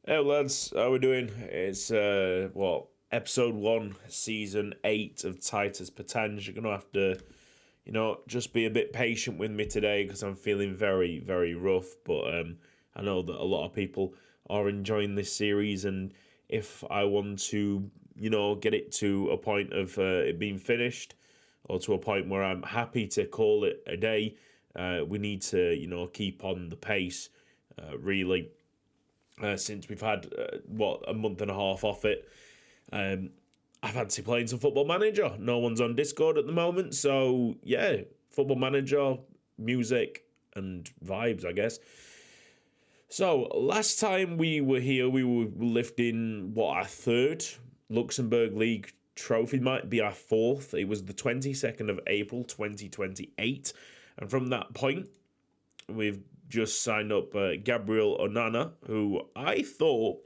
Hey lads, how we doing? It's episode 1, season 8 of Titus Pétange. You're gonna have to, just be a bit patient with me today because I'm feeling very, very rough. But I know that a lot of people are enjoying this series, and if I want to, get it to a point of it being finished, or to a point where I'm happy to call it a day, we need to, keep on the pace. Really, since we've had a month and a half off it. Um, I fancy playing some Football Manager. No one's on Discord at the moment, so yeah, Football Manager, music, and vibes, I guess. So last time we were here, we were lifting our third Luxembourg League trophy, might be our fourth. It was the 22nd of April 2028, and from that point, we've just signed up Gabriel Onana, who I thought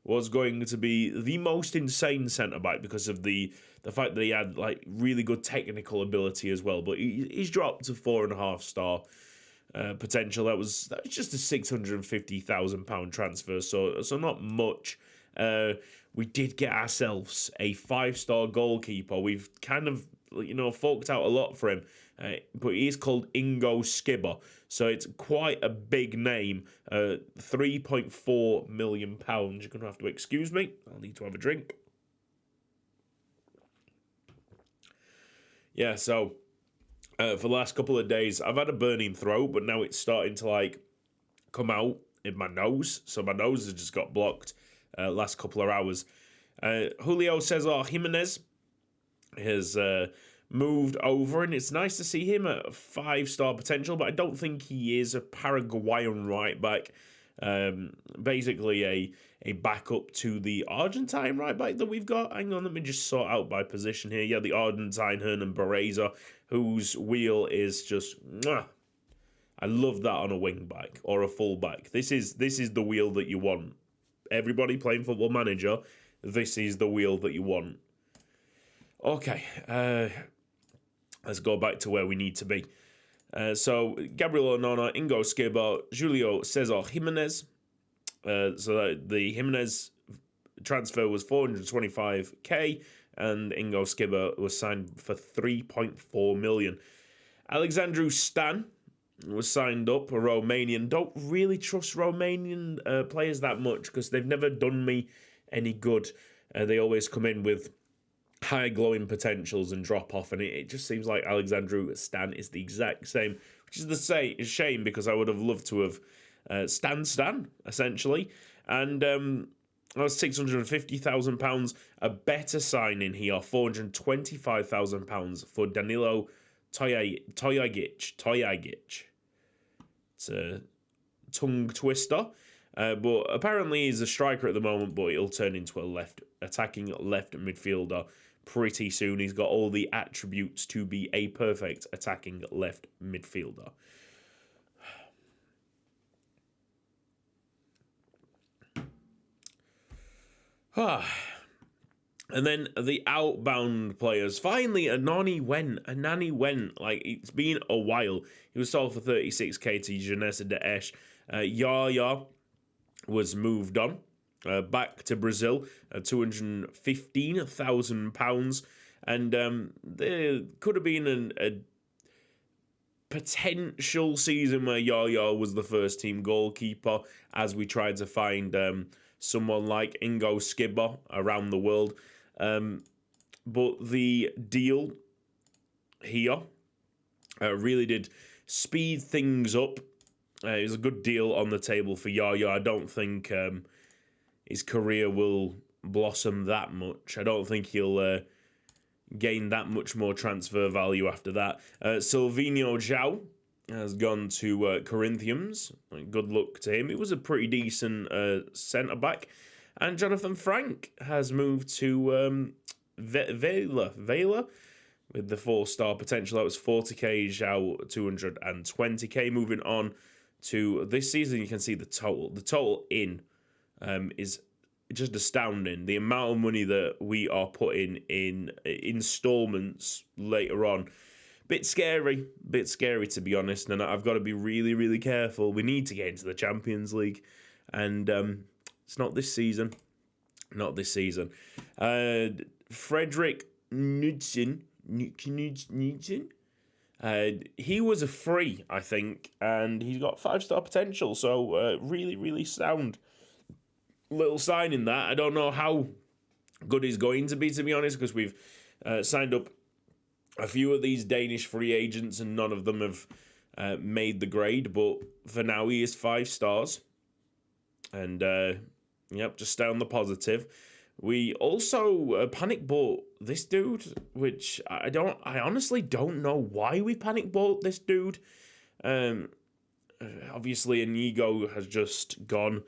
was going to be the most insane centre back because of the fact that he had like really good technical ability as well. But he's dropped to 4.5 star potential. That was just a £650,000 transfer, so not much. We did get ourselves a 5-star goalkeeper. We've kind of forked out a lot for him. But he's called Ingo Skibber, so it's quite a big name. £3.4 million. You're gonna have to excuse me. I'll need to have a drink. Yeah, so for the last couple of days, I've had a burning throat, but now it's starting to come out in my nose. So my nose has just got blocked last couple of hours. Julio Cesar Jimenez has moved over, and it's nice to see him at 5-star potential, but I don't think he is a Paraguayan right back. Basically a backup to the Argentine right back that we've got. Hang on, let me just sort out by position here. Yeah, the Argentine Hernan Bereza, whose wheel is just mwah. I love that on a wing back or a full back. This is the wheel that you want. Everybody playing Football Manager, this is the wheel that you want. Okay, let's go back to where we need to be. So Gabriel Onana, Ingo Skibber, Julio Cesar Jimenez. So the Jimenez transfer was 425k, and Ingo Skibber was signed for 3.4 million. Alexandru Stan was signed up, a Romanian. Don't really trust Romanian players that much because they've never done me any good. They always come in with high glowing potentials and drop off, and it just seems like Alexandru Stan is the exact same, which is the shame because I would have loved to have Stan essentially, and that was £650,000. A better signing here, £425,000 for Danilo Toyagic. It's a tongue twister. But apparently he's a striker at the moment, but he'll turn into a attacking left midfielder pretty soon. He's got all the attributes to be a perfect attacking left midfielder. And then the outbound players. Finally, Anani went. Like, it's been a while. He was sold for 36k to Jeunesse d'Esch. Yaya was moved on back to Brazil, £215,000. And there could have been a potential season where Yaya was the first team goalkeeper as we tried to find someone like Ingo Skibber around the world. But the deal here really did speed things up. It was a good deal on the table for Yaya. I don't think his career will blossom that much. I don't think he'll gain that much more transfer value after that. Silvinho João has gone to Corinthians. Good luck to him. It was a pretty decent centre-back. And Jonathan Frank has moved to Vela with the 4-star potential. That was 40k, João 220k. Moving on to this season, you can see the total. The total is just astounding. The amount of money that we are putting in installments later on. Bit scary to be honest, and I've got to be really, really careful. We need to get into the Champions League, and It's not this season. Not this season. Frederick Knudsen. He was a free, I think, and he's got 5-star potential. So really, really sound little signing that. I don't know how good he's going to be honest, because we've signed up a few of these Danish free agents and none of them have made the grade. But for now, he is 5 stars. And, just stay on the positive. We also panic bought this dude, which I honestly don't know why we panic bought this dude. Obviously, Inigo has just gone,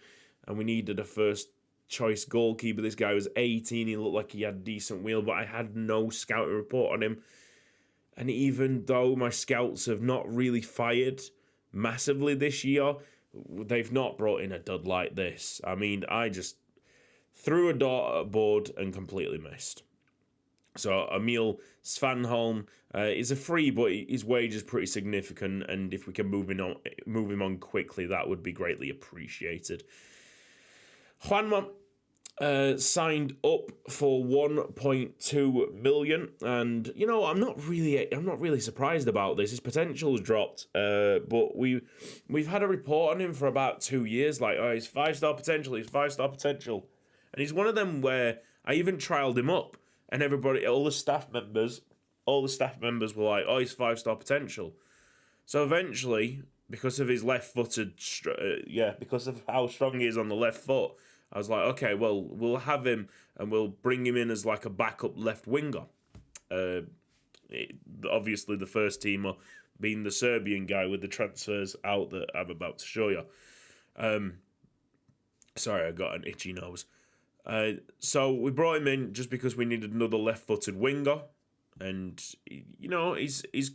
and we needed a first choice goalkeeper. This guy was 18. He looked like he had decent wheel, but I had no scouting report on him. And even though my scouts have not really fired massively this year, they've not brought in a dud like this. I mean, I just threw a dart at a board and completely missed. So Emil Svanholm is a free, but his wage is pretty significant, and if we can move him on quickly, that would be greatly appreciated. Juanma signed up for 1.2 million, and I'm not really surprised about this. His potential's dropped, but we've had a report on him for about 2 years, like, oh, he's 5-star potential, and he's one of them where I even trialed him up, and all the staff members were like, oh, he's 5-star potential. So eventually, because of his left-footed, because of how strong he is on the left foot, I was like, okay, well, we'll have him and we'll bring him in as like a backup left winger. Obviously, the first teamer being the Serbian guy with the transfers out that I'm about to show you. Sorry, I got an itchy nose. So we brought him in just because we needed another left-footed winger, and he's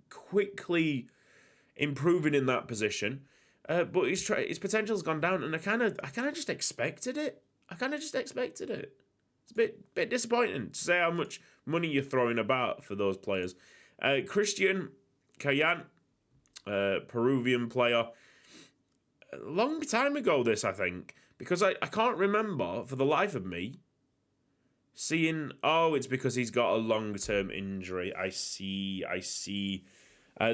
quickly improving in that position. But his potential's gone down, and I kind of just expected it. It's a bit disappointing to say how much money you're throwing about for those players. Christian Kayan, Peruvian player, a long time ago this, I think, because I can't remember for the life of me seeing, it's because he's got a long-term injury. I see.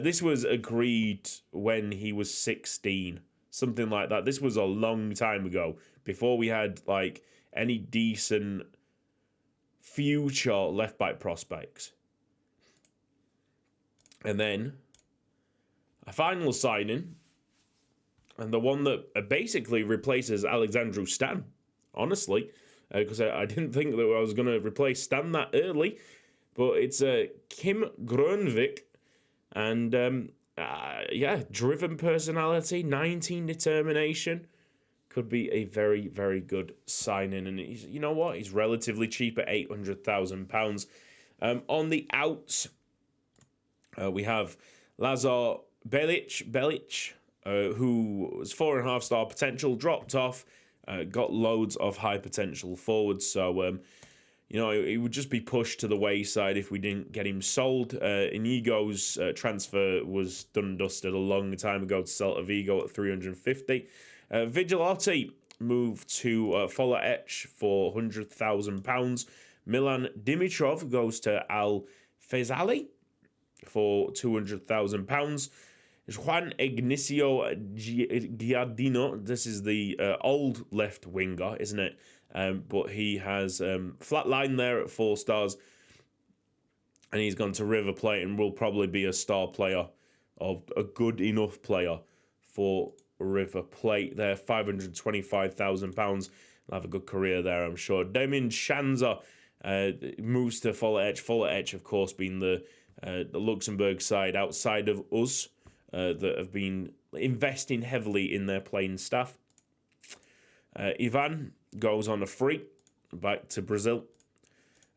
This was agreed when he was 16, something like that. This was a long time ago, before we had like any decent future left-back prospects. And then a final signing, and the one that basically replaces Alexandru Stan, honestly, because I didn't think that I was going to replace Stan that early, but it's Kim Grönvik. And, driven personality, 19 determination. Could be a very, very good signing. And he's relatively cheap at £800,000. On the outs, we have Lazar Belic, who was 4.5-star potential, dropped off, got loads of high potential forwards. So, it would just be pushed to the wayside if we didn't get him sold. Inigo's transfer was done and dusted a long time ago to Celta Vigo at 350. Vigilati moved to Fola-Etch for £100,000. Milan Dimitrov goes to Al Fezali for £200,000. Juan Ignacio Giardino, this is the old left winger, isn't it? But he has flatlined there at 4 stars, and he's gone to River Plate and will probably be a star player, or a good enough player for River Plate there. £525,000. He'll have a good career there, I'm sure. Damien Shanza moves to Fola-Etch, of course, being the Luxembourg side outside of us that have been investing heavily in their playing staff. Ivan goes on a free back to Brazil.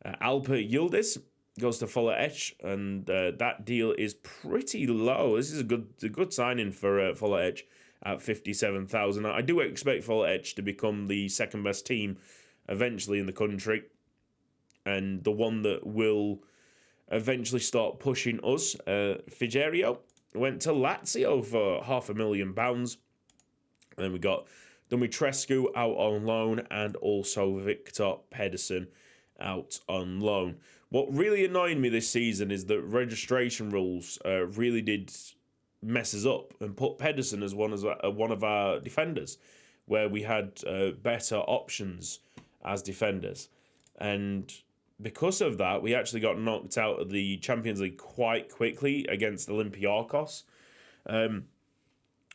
Alper Yildiz goes to Fola-Etch, and that deal is pretty low. This is a good signing for Fola-Etch at 57,000. I do expect Fola-Etch to become the second best team eventually in the country, and the one that will eventually start pushing us. Figerio went to Lazio for £500,000. And then we got Dumitrescu out on loan, and also Victor Pedersen out on loan. What really annoyed me this season is that registration rules really did mess us up and put Pedersen as one of our defenders, where we had better options as defenders. And because of that, we actually got knocked out of the Champions League quite quickly against Olympiacos,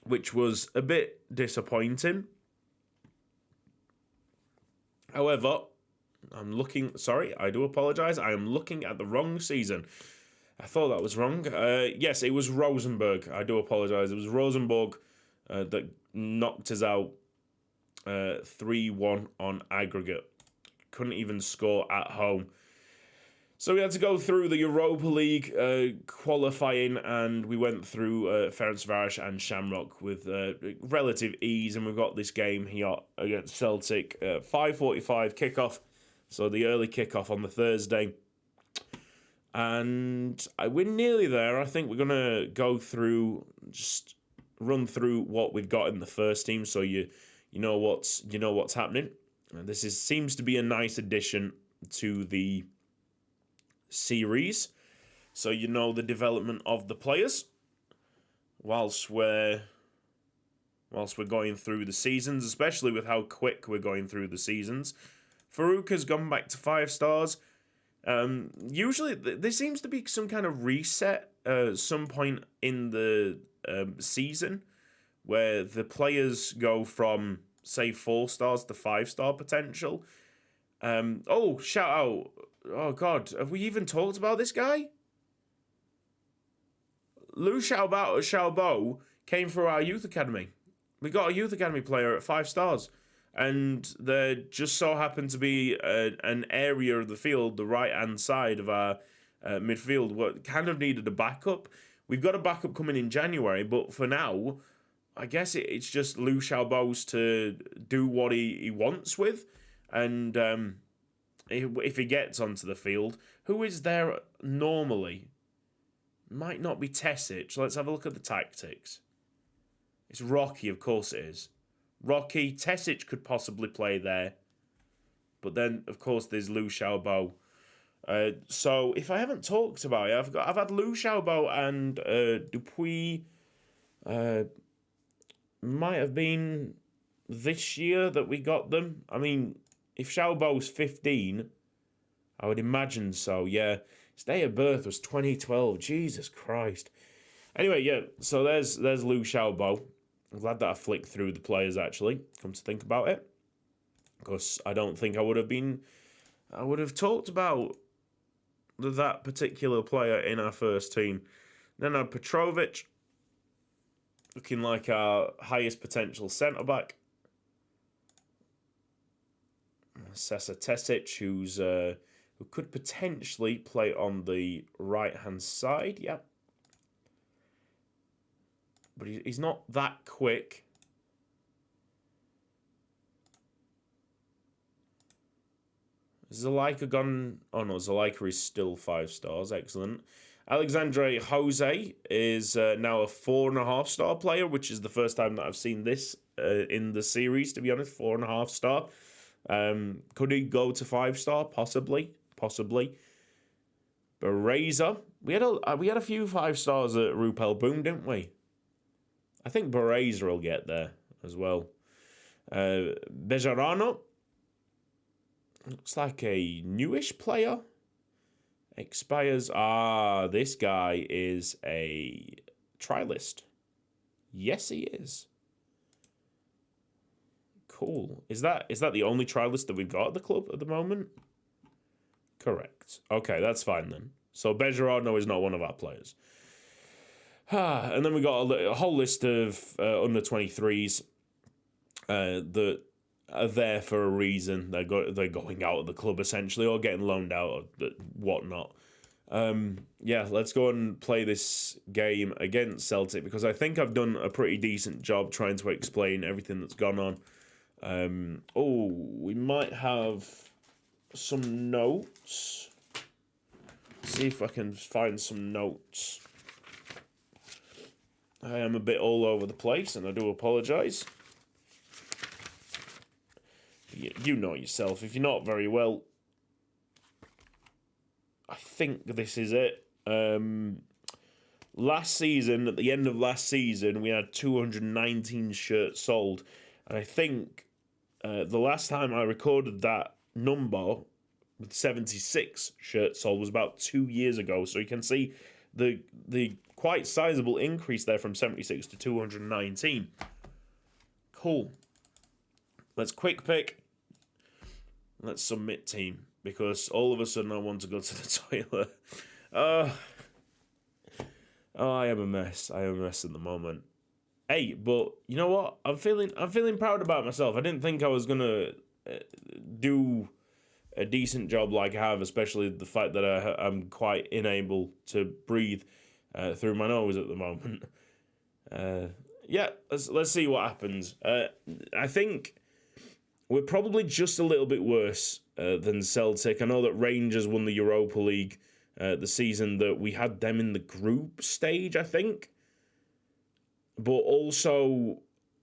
which was a bit disappointing. However, I do apologise. I am looking at the wrong season. I thought that was wrong. Yes, it was Rosenborg. I do apologise. It was Rosenborg that knocked us out 3-1 on aggregate. Couldn't even score at home. So we had to go through the Europa League qualifying, and we went through Ferencváros and Shamrock with relative ease, and we've got this game here against Celtic, 5:45 kickoff, so the early kickoff on the Thursday. And we're nearly there. I think we're going to go through, just run through what we've got in the first team, so you know what's happening. And this seems to be a nice addition to the series, so you know the development of the players whilst we're going through the seasons, especially with how quick we're going through the seasons. Farouk has gone back to 5 stars. Usually there seems to be some kind of reset some point in the season where the players go from, say, 4 stars to 5-star potential. Shout out. Oh, God. Have we even talked about this guy? Lou Xiaobo came through our youth academy. We got a youth academy player at 5 stars. And there just so happened to be an area of the field, the right-hand side of our midfield, what kind of needed a backup. We've got a backup coming in January, but for now, I guess it's just Lou Xiaobo's to do what he wants with. And if he gets onto the field, who is there normally? Might not be Tesic. Let's have a look at the tactics. It's Rocky, of course it is. Rocky, Tesic could possibly play there. But then, of course, there's Lou Xiaobo. So, if I haven't talked about it, I've had Lou Xiaobo and Dupuis. Might have been this year that we got them. I mean, if Xiaobo's 15, I would imagine so, yeah. His day of birth was 2012. Jesus Christ. Anyway, yeah, so there's Lou Xiaobo. I'm glad that I flicked through the players, actually, come to think about it. Because I don't think I would have talked about that particular player in our first team. Then Petrovic, looking like our highest potential centre-back. Sasa Tesic, who could potentially play on the right-hand side, yep. But he's not that quick. Zalaika gone... Oh no, Zalaika is still 5 stars. Excellent. Alexandre Jose is now a 4.5-star player, which is the first time that I've seen this in the series, to be honest. 4.5-star. Could he go to 5-star? Possibly. Bereza. We had a few 5 stars at Rupel Boom, didn't we? I think Bereza will get there as well. Bejarano. Looks like a newish player. Expires. This guy is a trialist. Yes, he is. Cool. Is that the only trialist that we've got at the club at the moment? Correct. Okay, that's fine then. So Bejarano is not one of our players. And then we got a whole list of under 23s that are there for a reason. They're going out of the club essentially, or getting loaned out or whatnot. Let's go and play this game against Celtic, because I think I've done a pretty decent job trying to explain everything that's gone on. We might have some notes. See if I can find some notes. I am a bit all over the place, and I do apologise. You know yourself. If you're not very well, I think this is it. Last season, at the end of last season, we had 219 shirts sold. And I think the last time I recorded that number with 76 shirts sold was about 2 years ago. So you can see the quite sizable increase there from 76 to 219. Cool. Let's quick pick. Let's submit team. Because all of a sudden I want to go to the toilet. I am a mess. I am a mess at the moment. Hey, but you know what? I'm feeling proud about myself. I didn't think I was gonna do a decent job like I have, especially the fact that I'm quite unable to breathe through my nose at the moment. Yeah, let's see what happens. I think we're probably just a little bit worse than Celtic. I know that Rangers won the Europa League the season that we had them in the group stage, I think. But also,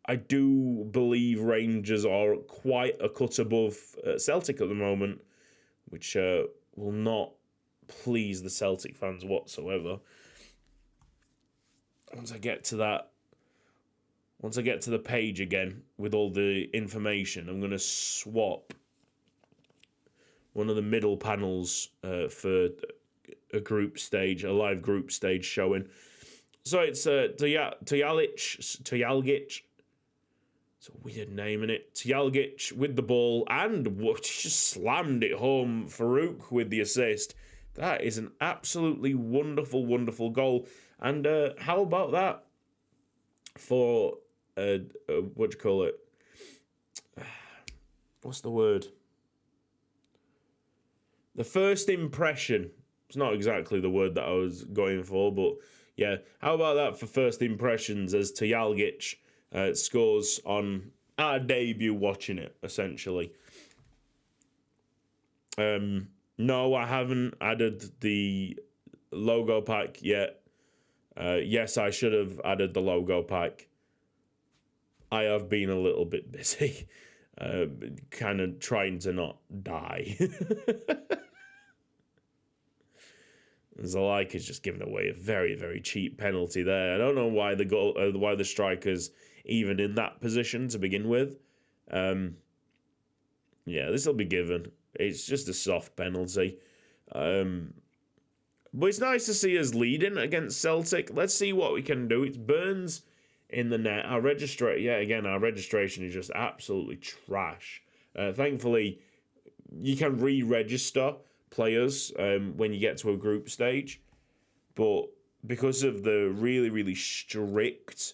I do believe Rangers are quite a cut above Celtic at the moment, which will not please the Celtic fans whatsoever. Once I get to the page again with all the information, I'm going to swap one of the middle panels for a group stage, a live group stage showing. So it's Tjalgic. It's a weird name, innit? Tjalgic with the ball and just slammed it home. Farouk with the assist. That is an absolutely wonderful, wonderful goal. And how about that for what do you call it? What's the word? The first impression. It's not exactly the word that I was going for, but yeah. How about that for first impressions as Tjalgic scores on our debut watching it, essentially. No, I haven't added the logo pack yet. Yes, I should have added the logo pack. I have been a little bit busy, kind of trying to not die. Zalaika's just given away a very, very cheap penalty there. I don't know why why the striker's even in that position to begin with. Yeah, this will be given. It's just a soft penalty. But it's nice to see us leading against Celtic. Let's see what we can do. It's Burns in the net. Our registration is just absolutely trash. Thankfully, you can re-register players when you get to a group stage, but because of the really, really strict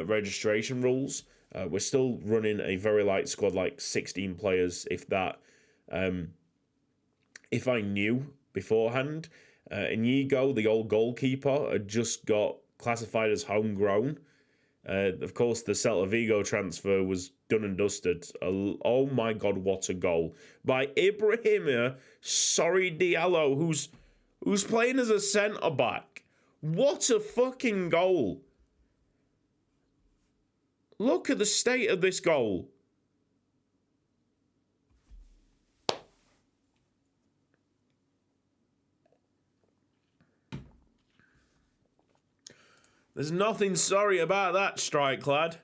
registration rules, we're still running a very light squad, like 16 players, if that. If I knew beforehand, Inigo, the old goalkeeper, had just got classified as homegrown. Of course, the Celta Vigo transfer was done and dusted. Oh my God, what a goal by Ibrahima Diallo, who's playing as a centre back. What a fucking goal! Look at the state of this goal. There's nothing sorry about that, strike lad.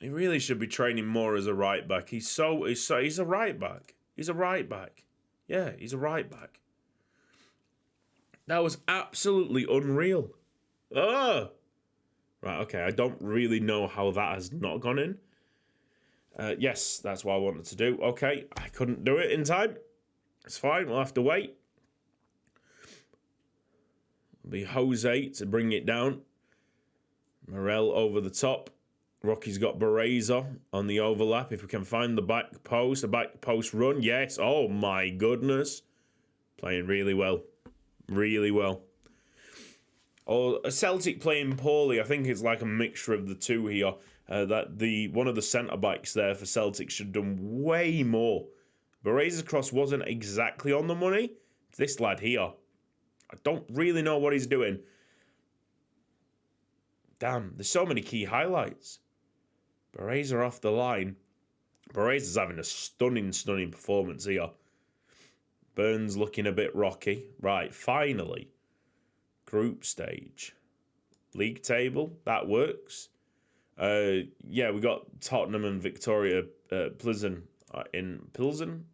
He really should be training more as a right back. He's a right back. He's a right back. Yeah, he's a right back. That was absolutely unreal. Oh! Right, okay, I don't really know how that has not gone in. Yes, that's what I wanted to do. Okay, I couldn't do it in time. It's fine, we'll have to wait. It'll be Jose to bring it down. Morel over the top. Rocky's got Bereza on the overlap. If we can find the back post, a back post run. Yes, oh my goodness. Playing really well. Really well. Or a Celtic playing poorly. I think it's like a mixture of the two here. One of the centre backs there for Celtic should have done way more. Bereza's cross wasn't exactly on the money. It's this lad here. I don't really know what he's doing. Damn, there's so many key highlights. Bereza off the line. Barreza's having a stunning performance here. Burns looking a bit rocky. Right, finally. Group stage. League table, that works. Yeah, we got Tottenham and Victoria Plizen in Pilsen.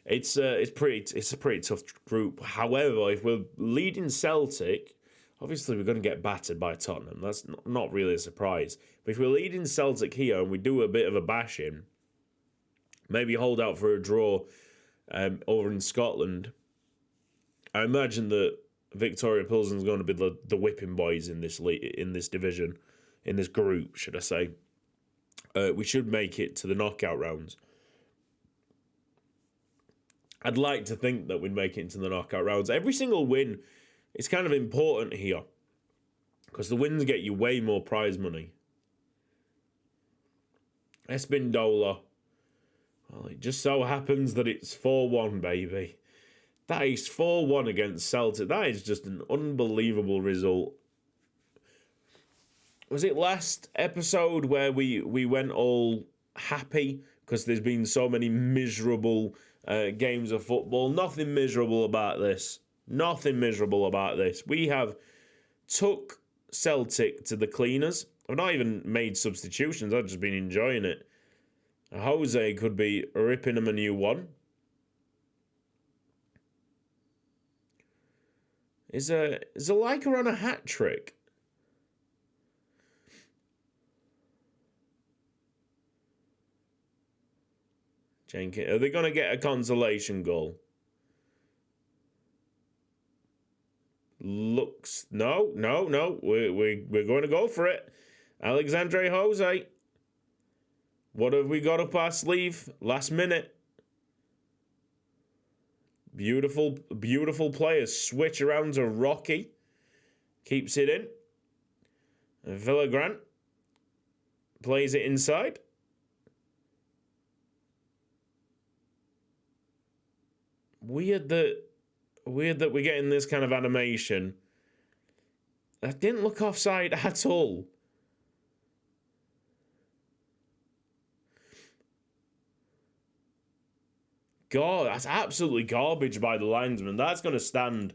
It's a pretty tough group. However, if we're leading Celtic, obviously we're going to get battered by Tottenham. That's not really a surprise. But if we're leading Celtic here and we do a bit of a bashing, maybe hold out for a draw over in Scotland, I imagine that Victoria Pilsen is going to be the whipping boys in this division, in this group, should I say. We should make it to the knockout rounds. I'd like to think that we'd make it into the knockout rounds. Every single win is kind of important here, because the wins get you way more prize money. Espindola. Well, it just so happens that it's 4-1, baby. That is 4-1 against Celtic. That is just an unbelievable result. Was it last episode where we went all happy because there's been so many miserable games of football? Nothing miserable about this. Nothing miserable about this. We have took Celtic to the cleaners. I've not even made substitutions. I've just been enjoying it. Jose could be ripping him a new one. Is a Leica on a hat trick? Jenkins, are they going to get a consolation goal? Looks no. We're going to go for it. Alexandre Jose. What have we got up our sleeve? Last minute. Beautiful players. Switch around to Rocky. Keeps it in. And Villagrant plays it inside. Weird that we're getting this kind of animation. That didn't look offside at all. God, that's absolutely garbage by the linesman. That's going to stand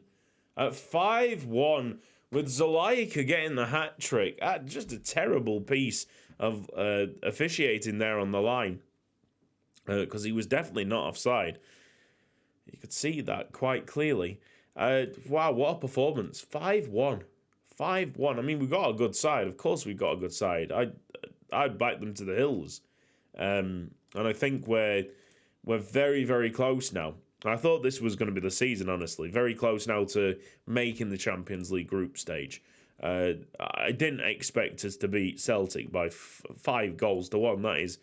at 5-1 with Zalaika getting the hat trick. Just a terrible piece of officiating there on the line, because he was definitely not offside. You could see that quite clearly. Wow, what a performance. 5-1. 5-1. I mean, we got a good side. Of course we got a good side. I'd bite them to the hills. And I think we're very, very close now. I thought this was going to be the season, honestly. Very close now to making the Champions League group stage. I didn't expect us to beat Celtic by 5 goals to 1. It's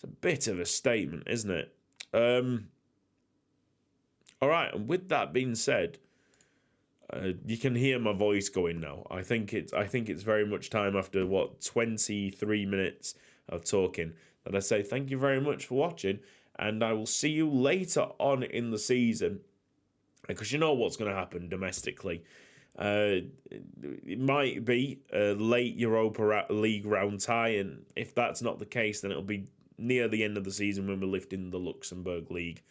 a bit of a statement, isn't it? All right, and with that being said, you can hear my voice going now. I think it's very much time after 23 minutes of talking that I say thank you very much for watching, and I will see you later on in the season, because you know what's going to happen domestically. It might be a late Europa League round tie, and if that's not the case, then it'll be near the end of the season when we're lifting the Luxembourg League.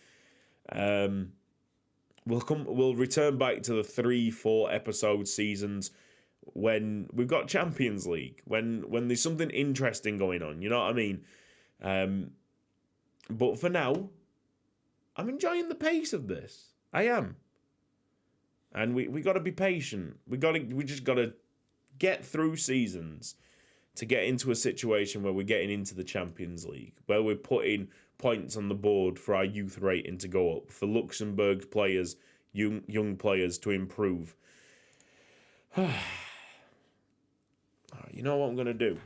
We'll return back to the 3-4 episode seasons when we've got Champions League, when there's something interesting going on, you know what I mean? But for now, I'm enjoying the pace of this. I am. And we got to be patient. We just got to get through seasons to get into a situation where we're getting into the Champions League, where we're putting points on the board for our youth rating to go up, for Luxembourg players, young players to improve. You know what I'm going to do?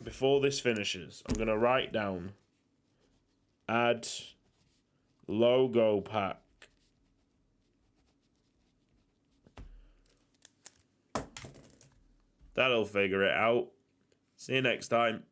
Before this finishes, I'm going to write down add logo pack. That'll figure it out. See you next time.